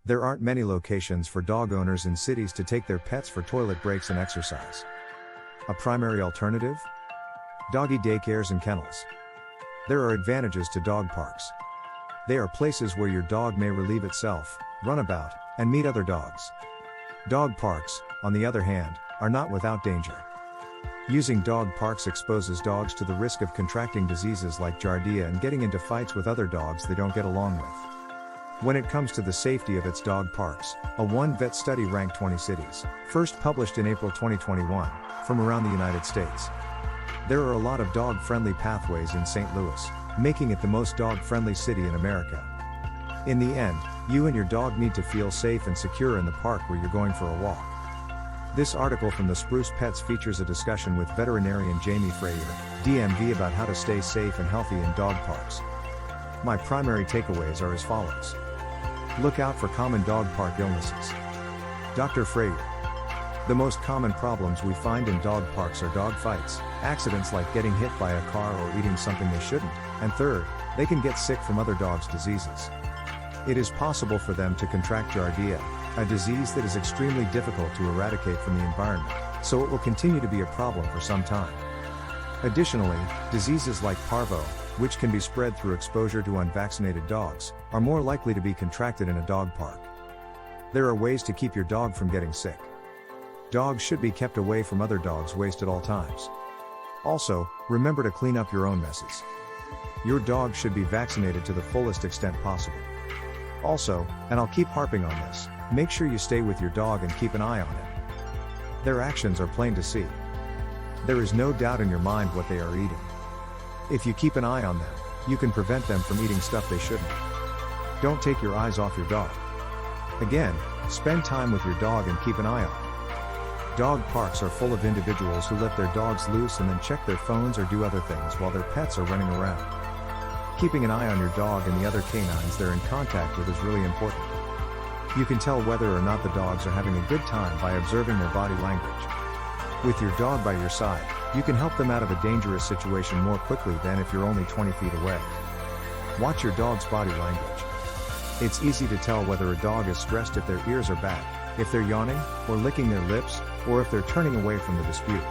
There aren't many locations for dog owners in cities to take their pets for toilet breaks and exercise. A primary alternative? Doggy daycares and kennels. There are advantages to dog parks. They are places where your dog may relieve itself, run about, and meet other dogs. Dog parks, on the other hand, are not without danger. Using dog parks exposes dogs to the risk of contracting diseases like giardia and getting into fights with other dogs they don't get along with. When it comes to the safety of its dog parks, a OneVet study ranked 20 cities, first published in April 2021, from around the United States. There are a lot of dog-friendly pathways in St. Louis, making it the most dog-friendly city in America. In the end, you and your dog need to feel safe and secure in the park where you're going for a walk. This article from the Spruce Pets features a discussion with veterinarian Jamie Freyer, DMV, about how to stay safe and healthy in dog parks. My primary takeaways are as follows. Look out for common dog park illnesses. Dr. Freyer. The most common problems we find in dog parks are dog fights, accidents like getting hit by a car or eating something they shouldn't, and third, they can get sick from other dogs' diseases. It is possible for them to contract giardia, a disease that is extremely difficult to eradicate from the environment, so it will continue to be a problem for some time. Additionally, diseases like parvo, which can be spread through exposure to unvaccinated dogs, are more likely to be contracted in a dog park. There are ways to keep your dog from getting sick. Dogs should be kept away from other dogs' waste at all times. Also, remember to clean up your own messes. Your dog should be vaccinated to the fullest extent possible. Also, and I'll keep harping on this, make sure you stay with your dog and keep an eye on him. Their actions are plain to see. There is no doubt in your mind what they are eating. If you keep an eye on them, you can prevent them from eating stuff they shouldn't. Don't take your eyes off your dog. Again, spend time with your dog and keep an eye on him. Dog parks are full of individuals who let their dogs loose and then check their phones or do other things while their pets are running around. Keeping an eye on your dog and the other canines they're in contact with is really important. You can tell whether or not the dogs are having a good time by observing their body language. With your dog by your side, you can help them out of a dangerous situation more quickly than if you're only 20 feet away. Watch your dog's body language. It's easy to tell whether a dog is stressed if their ears are back, if they're yawning, or licking their lips, or if they're turning away from the dispute.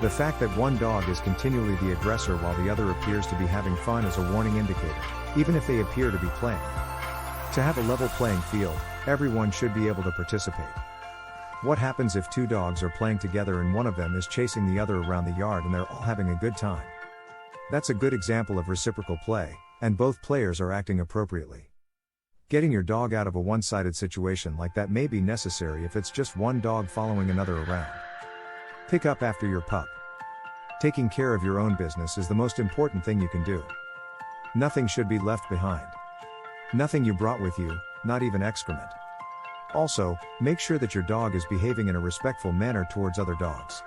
The fact that one dog is continually the aggressor while the other appears to be having fun is a warning indicator, even if they appear to be playing. To have a level playing field, everyone should be able to participate. What happens if two dogs are playing together and one of them is chasing the other around the yard and they're all having a good time? That's a good example of reciprocal play, and both players are acting appropriately. Getting your dog out of a one-sided situation like that may be necessary if it's just one dog following another around. Pick up after your pup. Taking care of your own business is the most important thing you can do. Nothing should be left behind. Nothing you brought with you, not even excrement. Also, make sure that your dog is behaving in a respectful manner towards other dogs.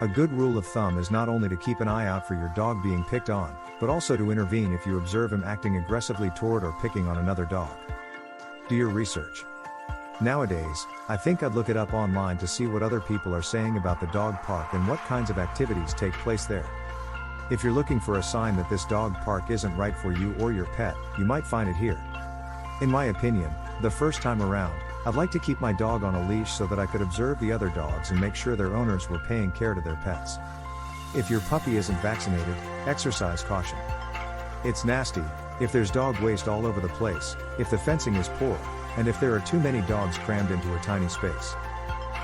A good rule of thumb is not only to keep an eye out for your dog being picked on, but also to intervene if you observe him acting aggressively toward or picking on another dog. Do your research. Nowadays, I think I'd look it up online to see what other people are saying about the dog park and what kinds of activities take place there. If you're looking for a sign that this dog park isn't right for you or your pet, you might find it here. In my opinion, the first time around, I'd like to keep my dog on a leash so that I could observe the other dogs and make sure their owners were paying care to their pets. If your puppy isn't vaccinated, exercise caution. It's nasty, if there's dog waste all over the place, if the fencing is poor, and if there are too many dogs crammed into a tiny space.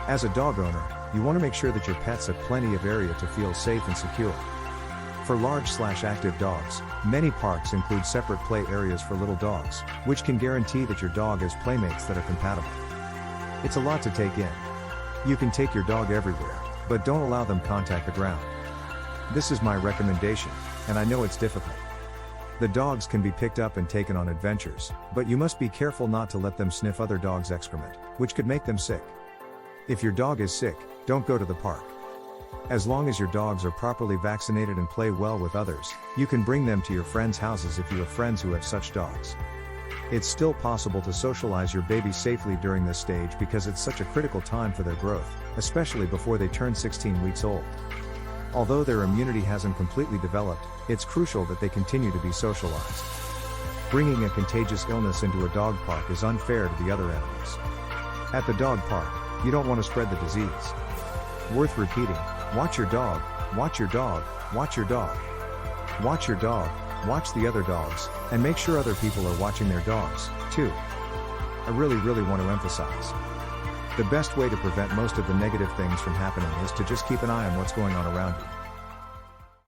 As a dog owner, you want to make sure that your pets have plenty of area to feel safe and secure. For large/active dogs, many parks include separate play areas for little dogs, which can guarantee that your dog has playmates that are compatible. It's a lot to take in. You can take your dog everywhere, but don't allow them contact the ground. This is my recommendation, and I know it's difficult. The dogs can be picked up and taken on adventures, but you must be careful not to let them sniff other dogs' excrement, which could make them sick. If your dog is sick, don't go to the park. As long as your dogs are properly vaccinated and play well with others, you can bring them to your friends' houses if you have friends who have such dogs. It's still possible to socialize your baby safely during this stage because it's such a critical time for their growth, especially before they turn 16 weeks old. Although their immunity hasn't completely developed, it's crucial that they continue to be socialized. Bringing a contagious illness into a dog park is unfair to the other animals. At the dog park, you don't want to spread the disease. Worth repeating, watch your dog, watch your dog, watch your dog. Watch your dog, watch the other dogs, and make sure other people are watching their dogs, too. I really want to emphasize. The best way to prevent most of the negative things from happening is to just keep an eye on what's going on around you.